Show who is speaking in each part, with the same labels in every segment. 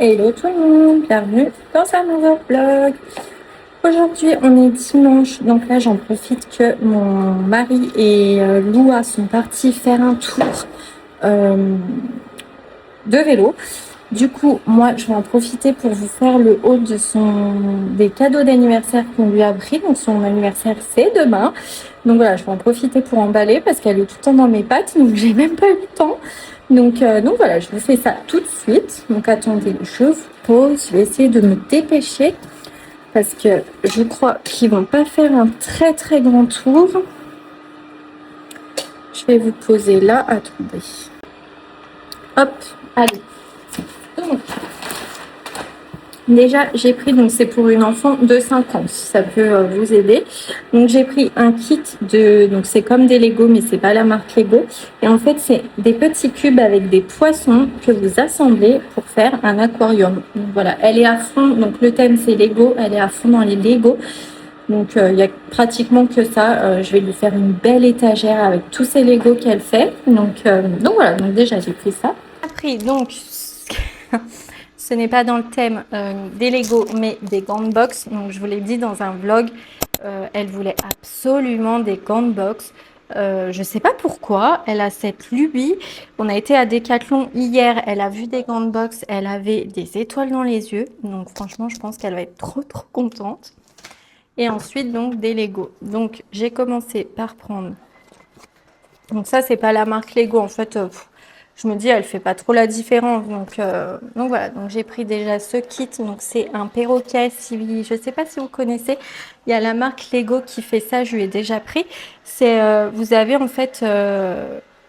Speaker 1: Hello tout le monde, bienvenue dans un nouveau vlog. Aujourd'hui on est dimanche, donc là j'en profite que mon mari et Loua sont partis faire un tour de vélo. Du coup moi je vais en profiter pour vous faire le haul des cadeaux d'anniversaire qu'on lui a pris. Donc son anniversaire c'est demain. Donc voilà, je vais en profiter pour emballer parce qu'elle est tout le temps dans mes pattes, donc j'ai même pas eu le temps. Donc voilà, je vous fais ça tout de suite. Donc attendez, je vous pose, je vais essayer de me dépêcher parce que je crois qu'ils vont pas faire un très très grand tour. Je vais vous poser là, attendez. Hop, allez. Donc, déjà, j'ai pris, donc c'est pour une enfant de 5 ans, si ça peut vous aider. Donc j'ai pris un kit donc c'est comme des Lego, mais c'est pas la marque Lego. Et en fait, c'est des petits cubes avec des poissons que vous assemblez pour faire un aquarium. Donc voilà, elle est à fond, donc le thème c'est Lego, elle est à fond dans les Lego. Donc il y a pratiquement que ça. Je vais lui faire une belle étagère avec tous ces Lego qu'elle fait. Donc voilà, donc déjà j'ai pris ça. J'ai pris donc... Ce n'est pas dans le thème des Lego, mais des gants de boxe. Donc, je vous l'ai dit dans un vlog, elle voulait absolument des gants de boxe. Je ne sais pas pourquoi, elle a cette lubie. On a été à Decathlon hier, elle a vu des gants de boxe, elle avait des étoiles dans les yeux. Donc, franchement, je pense qu'elle va être trop contente. Et ensuite, donc, des Lego. Donc, j'ai commencé par prendre... Donc, ça, c'est pas la marque Lego. En fait... je me dis, elle fait pas trop la différence. Donc voilà, donc j'ai pris déjà ce kit. Donc c'est un perroquet. Je sais pas si vous connaissez, il y a la marque Lego qui fait ça. Je lui ai déjà pris. Vous avez en fait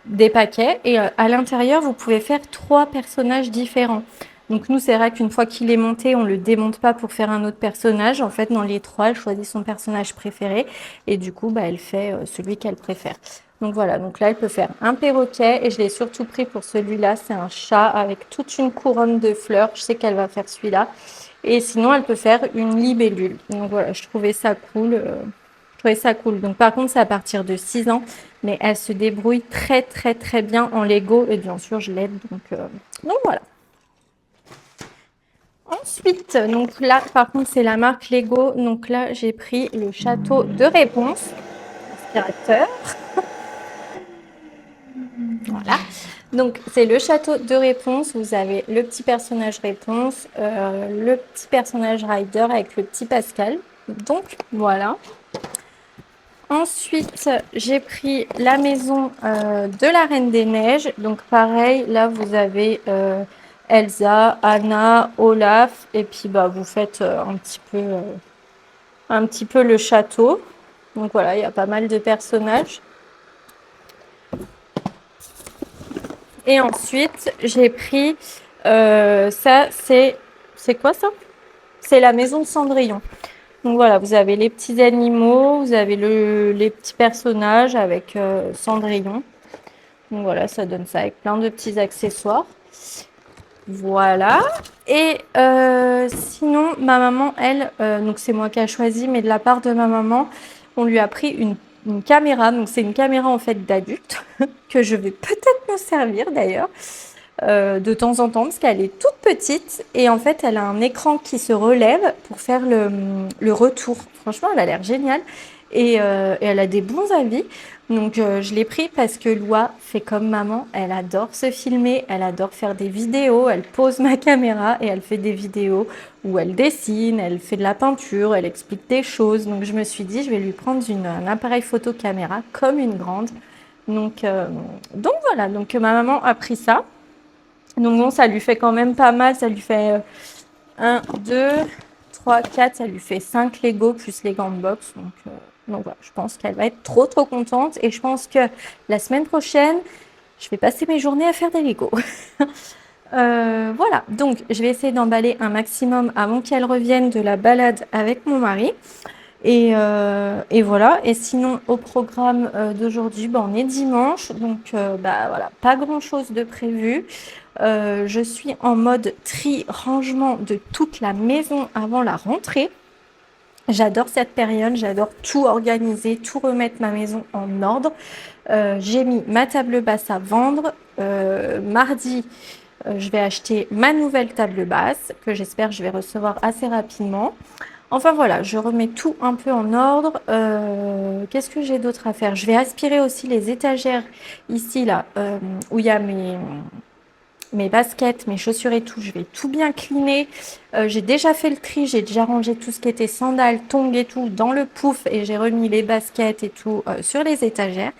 Speaker 1: des paquets et à l'intérieur, vous pouvez faire 3 personnages différents. Donc nous, c'est vrai qu'une fois qu'il est monté, on le démonte pas pour faire un autre personnage. En fait, dans les 3, elle choisit son personnage préféré et du coup, elle fait celui qu'elle préfère. Donc voilà, donc là, elle peut faire un perroquet et je l'ai surtout pris pour celui-là. C'est un chat avec toute une couronne de fleurs. Je sais qu'elle va faire celui-là. Et sinon, elle peut faire une libellule. Donc voilà, je trouvais ça cool. Donc par contre, c'est à partir de 6 ans. Mais elle se débrouille très bien en Lego. Et bien sûr, je l'aide. Donc voilà. Ensuite, donc là, par contre, c'est la marque Lego. Donc là, j'ai pris le château de réponse. Aspirateur. Voilà. Donc, c'est le château de réponse. Vous avez le petit personnage réponse, le petit personnage rider avec le petit Pascal. Donc, voilà. Ensuite, j'ai pris la maison de la Reine des Neiges. Donc, pareil, là, vous avez Elsa, Anna, Olaf. Et puis, vous faites un petit peu le château. Donc, voilà, il y a pas mal de personnages. Et ensuite, j'ai pris ça, c'est quoi ça? C'est la maison de Cendrillon. Donc voilà, vous avez les petits animaux, vous avez les petits personnages avec Cendrillon. Donc voilà, ça donne ça avec plein de petits accessoires. Voilà. Et sinon, ma maman, elle, donc c'est moi qui a choisi, mais de la part de ma maman, on lui a pris une caméra. Donc c'est une caméra en fait d'adulte que je vais peut-être me servir d'ailleurs de temps en temps parce qu'elle est toute petite et en fait elle a un écran qui se relève pour faire le retour. Franchement, elle a l'air géniale et elle a des bons avis. Donc je l'ai pris parce que Loua fait comme maman, elle adore se filmer, elle adore faire des vidéos, elle pose ma caméra et elle fait des vidéos où elle dessine, elle fait de la peinture, elle explique des choses. Donc je me suis dit, je vais lui prendre un appareil photo caméra comme une grande. Donc voilà, donc ma maman a pris ça. Donc bon, ça lui fait quand même pas mal, ça lui fait 1, 2, 3, 4, ça lui fait 5 Lego plus les gants de boxe. Donc voilà, je pense qu'elle va être trop contente et je pense que la semaine prochaine, je vais passer mes journées à faire des Lego. Voilà, donc je vais essayer d'emballer un maximum avant qu'elle revienne de la balade avec mon mari. Et voilà, et sinon au programme d'aujourd'hui, on est dimanche, donc voilà, pas grand chose de prévu. Je suis en mode rangement de toute la maison avant la rentrée. J'adore cette période, j'adore tout organiser, tout remettre ma maison en ordre. J'ai mis ma table basse à vendre. Mardi, je vais acheter ma nouvelle table basse que j'espère que je vais recevoir assez rapidement. Enfin voilà, je remets tout un peu en ordre. Qu'est-ce que j'ai d'autre à faire? Je vais aspirer aussi les étagères ici, là, où il y a mes baskets, mes chaussures et tout. Je vais tout bien cleaner. J'ai déjà fait le tri, j'ai déjà rangé tout ce qui était sandales, tongs et tout dans le pouf et j'ai remis les baskets et tout sur les étagères.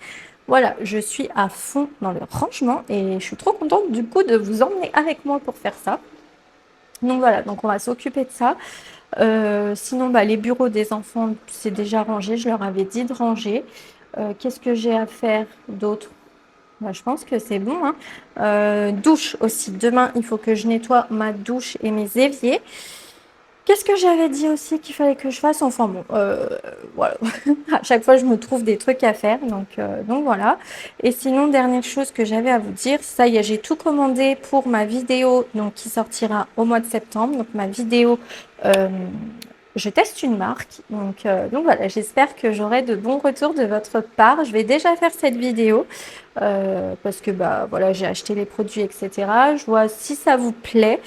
Speaker 1: Voilà, je suis à fond dans le rangement et je suis trop contente du coup de vous emmener avec moi pour faire ça. Donc voilà, donc on va s'occuper de ça. Sinon, bah, les bureaux des enfants, c'est déjà rangé. Je leur avais dit de ranger. Qu'est-ce que j'ai à faire d'autre? Bah, je pense que c'est bon, hein. Douche aussi. Demain, il faut que je nettoie ma douche et mes éviers. Qu'est-ce que j'avais dit aussi qu'il fallait que je fasse? Enfin bon, voilà. À chaque fois, je me trouve des trucs à faire. Donc voilà. Et sinon, dernière chose que j'avais à vous dire, ça y est, j'ai tout commandé pour ma vidéo donc, qui sortira au mois de septembre. Donc ma vidéo, je teste une marque. Donc voilà, j'espère que j'aurai de bons retours de votre part. Je vais déjà faire cette vidéo parce que bah, voilà, j'ai acheté les produits, etc. Je vois si ça vous plaît.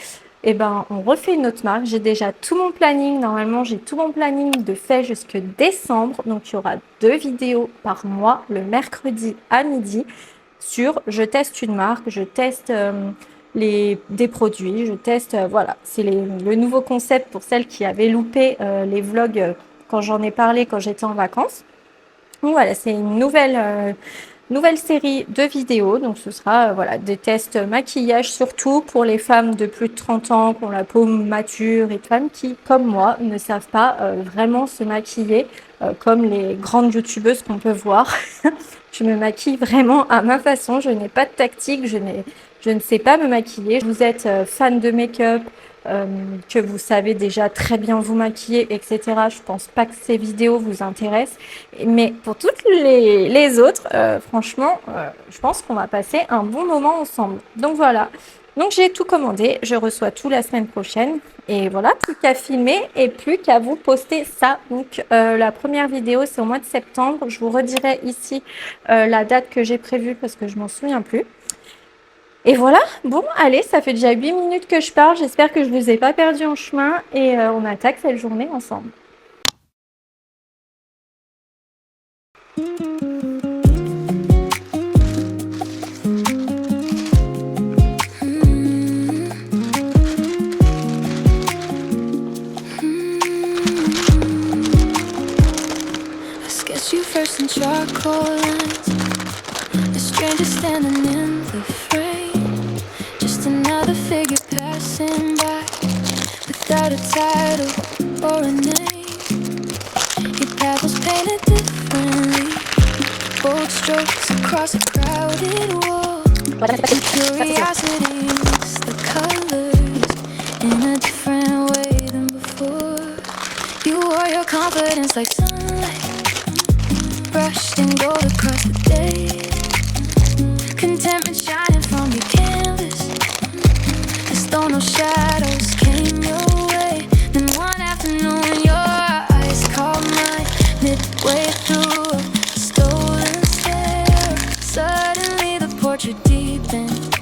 Speaker 1: Et ben, on refait une autre marque. J'ai déjà tout mon planning. Normalement, j'ai tout mon planning de fait jusque décembre. Donc, il y aura 2 vidéos par mois, le mercredi à midi, sur je teste une marque, je teste des produits, je teste, voilà. C'est le nouveau concept pour celles qui avaient loupé les vlogs quand j'en ai parlé quand j'étais en vacances. Donc, voilà, c'est une nouvelle série de vidéos. Donc ce sera voilà, des tests maquillage, surtout pour les femmes de plus de 30 ans, qui ont la peau mature et femmes qui, comme moi, ne savent pas vraiment se maquiller comme les grandes youtubeuses qu'on peut voir. Je me maquille vraiment à ma façon, je n'ai pas de tactique, je ne sais pas me maquiller. Vous êtes fan de make-up, que vous savez déjà très bien vous maquiller, etc. Je pense pas que ces vidéos vous intéressent. Mais pour toutes les autres, franchement, je pense qu'on va passer un bon moment ensemble. Donc voilà. Donc j'ai tout commandé, je reçois tout la semaine prochaine. Et voilà, plus qu'à filmer et plus qu'à vous poster ça. Donc la première vidéo, c'est au mois de septembre. Je vous redirai ici la date que j'ai prévue parce que je m'en souviens plus. Et voilà, bon, allez, ça fait déjà 8 minutes que je parle. J'espère que je ne vous ai pas perdu en chemin et on attaque cette journée ensemble.
Speaker 2: Charcoal lines, a stranger standing in the frame, just another figure passing by, without a title or a name. Your path was painted differently, bold strokes across a crowded wall. Curiosity mixed the colors in a different way than before. You wore your confidence like sunlight, brushed in gold across the day. Contentment shining from your canvas, as though no shadows came your way. Then one afternoon your eyes caught mine, midway through a stolen stare. Suddenly the portrait deepened,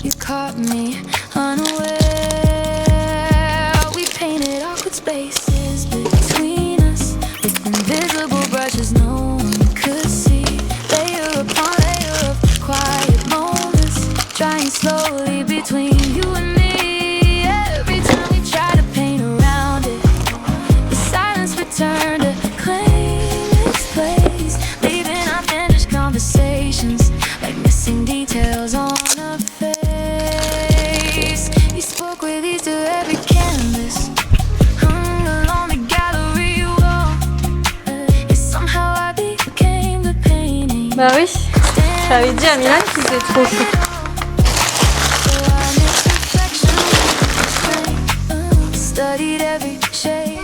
Speaker 2: you caught me unaware. We painted awkward spaces between us, with invisible brushes no one could see. Layer upon layer of quiet moments, drying slowly between you and me. Every time we try to paint around it, the silence returned to claim its place, leaving unfinished conversations like missing details on a face. You spoke with ease to every canvas hung along the gallery wall. And somehow I became the painting.
Speaker 1: Bah oui, j'avais dit à Milan qu'il faisait trop chaud.
Speaker 2: So I made perfection, studied every shade.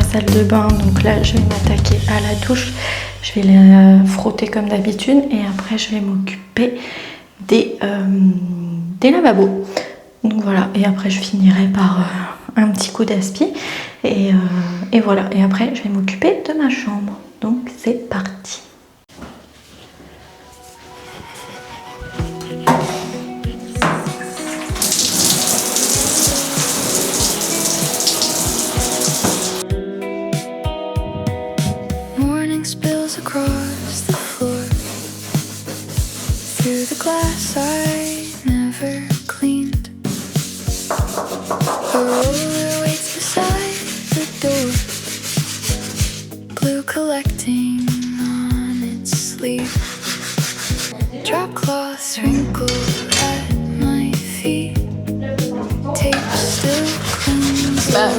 Speaker 1: salle de bain, donc là je vais m'attaquer à la douche. Je vais la frotter comme d'habitude et après je vais m'occuper des lavabos. Donc voilà, et après je finirai par un petit coup d'aspi et voilà. Et après je vais m'occuper de ma chambre. Donc c'est parti.
Speaker 2: Morning spills across the floor through the glass I never cleaned. A roller waits beside the door, glue collecting on its sleeve. Drop cloths wrinkle at my feet. Tape still clings on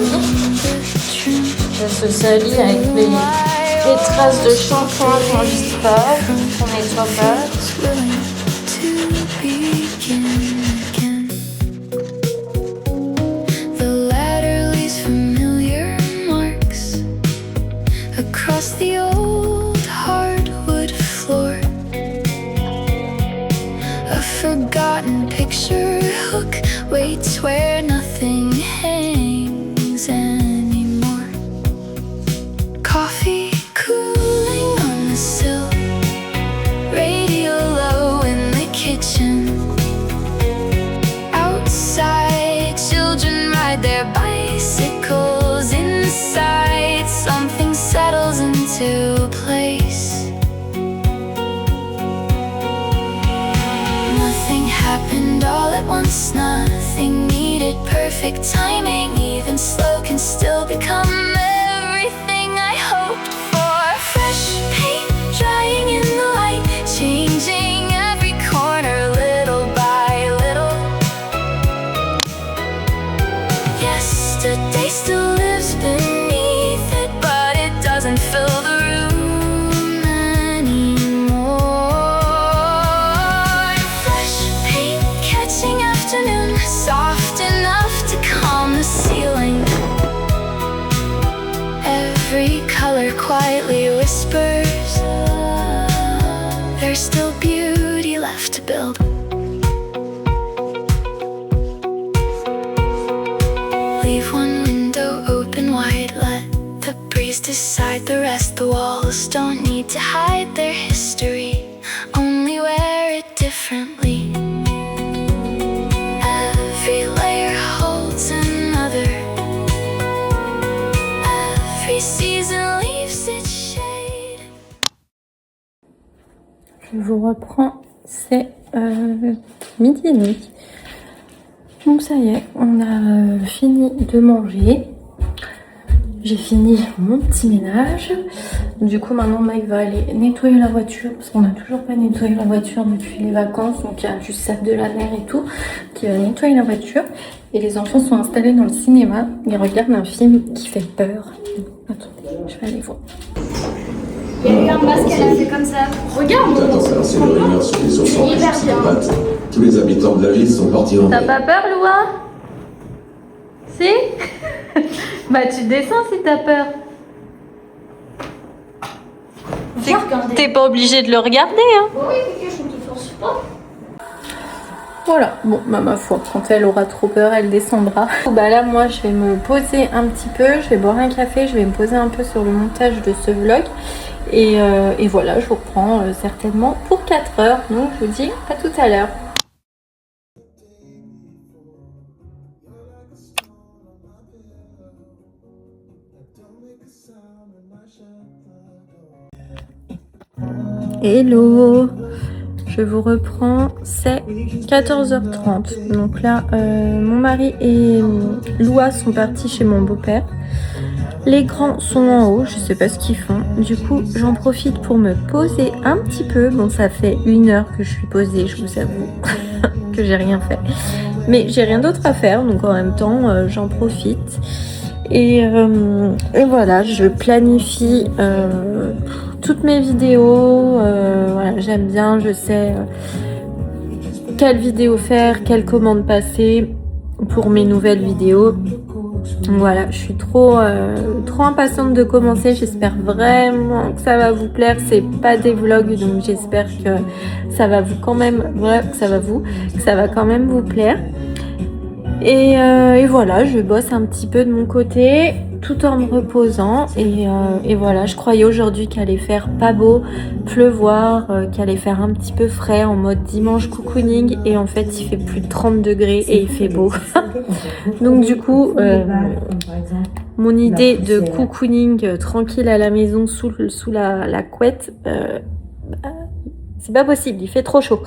Speaker 2: the trim.
Speaker 1: Ça se salit avec les traces de shampoing qu'on juste pas, qu'on nettoie pas.
Speaker 2: Willing to begin again. The ladder leaves familiar marks across the old hardwood floor. A forgotten picture hook waits where nothing hangs anymore. Coffee cooling on the sill, radio low in the kitchen. Outside, children ride their bicycles. Inside, something settles into place. Nothing happened all at once, nothing needed perfect timing. Even slow can still become everything I hoped for. Fresh paint drying in the light, changing every corner little by little. Yesterday still lives beneath it, but it doesn't fill the room anymore. Fresh paint catching afternoon, soft enough to calm the ceiling. Every color quietly whispers, there's still beauty left to build. Leave one window open wide, let the breeze decide the rest. The walls don't need to hide their history, only wear it differently. Every layer holds another, every season leaves its shade.
Speaker 1: Je vous reprends, c'est midi et demi. Donc ça y est, on a fini de manger. J'ai fini mon petit ménage. Du coup maintenant Mike va aller nettoyer la voiture parce qu'on n'a toujours pas nettoyé la voiture depuis les vacances. Donc il y a du sable de la mer et tout qui va nettoyer la voiture. Et les enfants sont installés dans le cinéma. Ils regardent un film qui fait peur. Attendez, je vais aller voir.
Speaker 3: Il y a eu un masque, elle a fait comme ça. Regarde!
Speaker 4: C'est une réunion sur les sources
Speaker 3: Hyper bien.
Speaker 4: Tous les habitants de la ville sont partis en...
Speaker 1: T'as pas peur, Loua? Si? Bah tu descends si t'as peur. T'es pas obligé de le regarder, hein?
Speaker 3: Oui, mais je ne te force pas.
Speaker 1: Voilà, bon, bah, ma foi, quand elle aura trop peur, elle descendra. Bah là, moi, je vais me poser un petit peu, je vais boire un café, je vais me poser un peu sur le montage de ce vlog. Et voilà, je vous reprends certainement pour 4 heures. Donc, je vous dis à tout à l'heure. Hello, je vous reprends, c'est 14h30. Donc là, mon mari et Loua sont partis chez mon beau-père. Les grands sont en haut, je sais pas ce qu'ils font. Du coup, j'en profite pour me poser un petit peu. Bon, ça fait 1 heure que je suis posée, je vous avoue que j'ai rien fait. Mais j'ai rien d'autre à faire, donc en même temps, j'en profite. Et voilà, je planifie toutes mes vidéos. Voilà, j'aime bien, je sais quelle vidéo faire, quelle commande passer pour mes nouvelles vidéos. Donc voilà, je suis trop impatiente de commencer. J'espère vraiment que ça va vous plaire. C'est pas des vlogs, donc j'espère que ça va vous quand même, que ça va quand même vous plaire. Et voilà, je bosse un petit peu de mon côté tout en me reposant. Et voilà, je croyais aujourd'hui qu'il allait faire pas beau, pleuvoir, qu'il allait faire un petit peu frais en mode dimanche cocooning. Et en fait, il fait plus de 30 degrés et il fait beau. Donc du coup, mon idée de cocooning tranquille à la maison sous la couette, c'est pas possible, il fait trop chaud.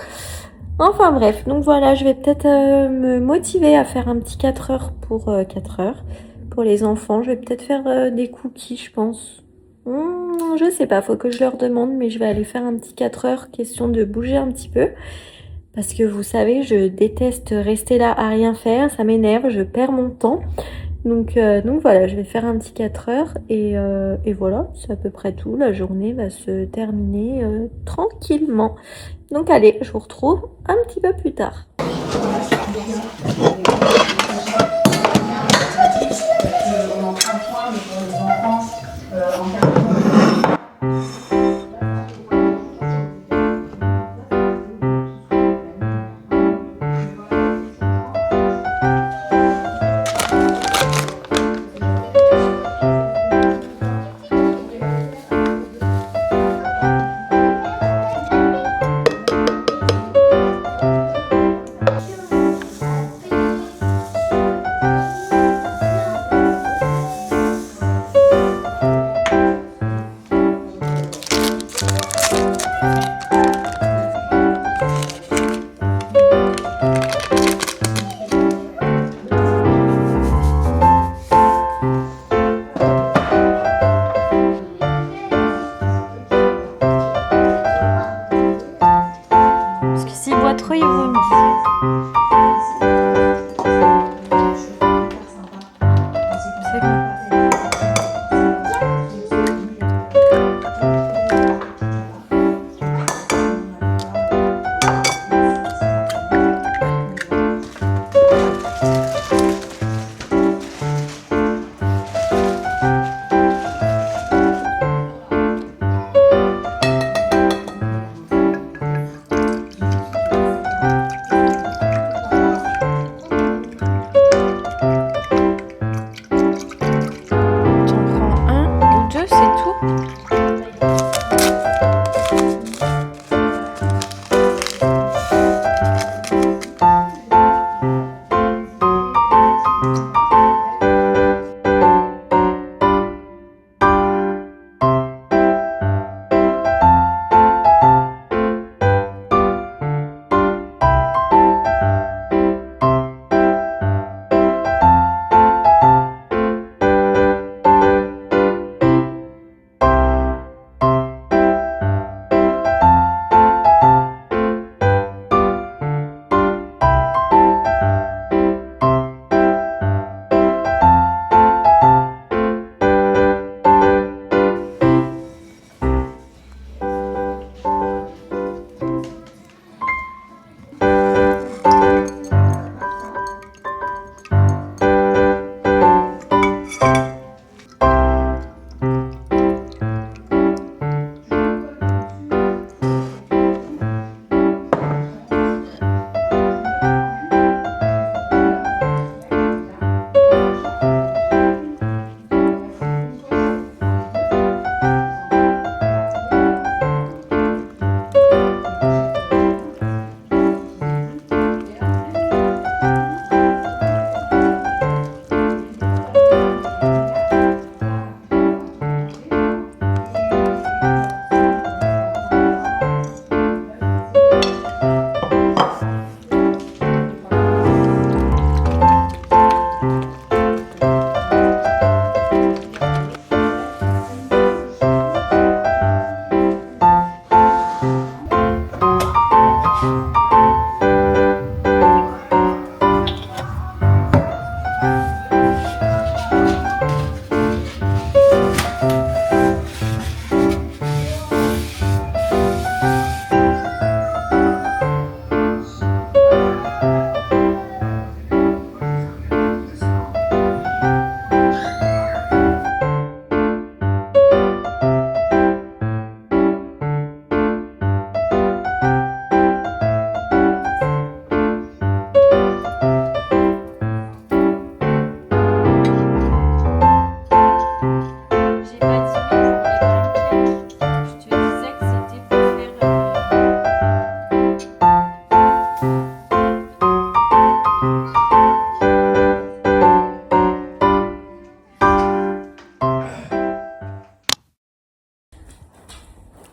Speaker 1: Enfin bref, donc voilà, je vais peut-être me motiver à faire un petit 4 heures pour 4 heures pour les enfants. Je vais peut-être faire des cookies, je pense. Je sais pas, faut que je leur demande, mais je vais aller faire un petit 4 heures, question de bouger un petit peu. Parce que vous savez, je déteste rester là à rien faire, ça m'énerve, je perds mon temps. Donc voilà, je vais faire un petit 4 heures et voilà, c'est à peu près tout. La journée va se terminer tranquillement. Donc allez, je vous retrouve un petit peu plus tard. Parce que s'il boit trop, il vomit. C'est bon. T'en prends un ou deux, c'est tout.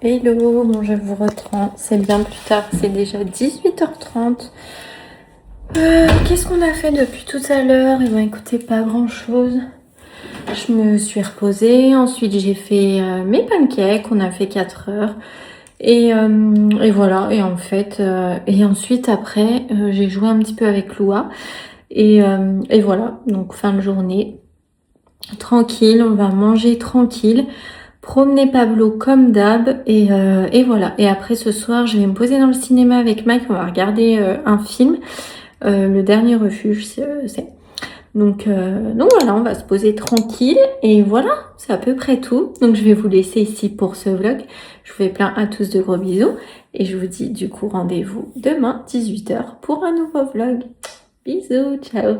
Speaker 1: Hello, bon je vous reprends, c'est bien plus tard, c'est déjà 18h30. Qu'est-ce qu'on a fait depuis tout à l'heure? Eh ben écoutez, pas grand chose. Je me suis reposée, ensuite j'ai fait mes pancakes, on a fait 4 heures. Et voilà, et en fait, et ensuite après, j'ai joué un petit peu avec Loua. Et voilà, donc fin de journée, tranquille, on va manger tranquille. Promener Pablo comme d'hab et voilà. Et après ce soir, je vais me poser dans le cinéma avec Mike. On va regarder un film, Le Dernier Refuge, c'est. Donc voilà, on va se poser tranquille et voilà, c'est à peu près tout. Donc je vais vous laisser ici pour ce vlog. Je vous fais plein à tous de gros bisous et je vous dis du coup rendez-vous demain 18h pour un nouveau vlog. Bisous, ciao.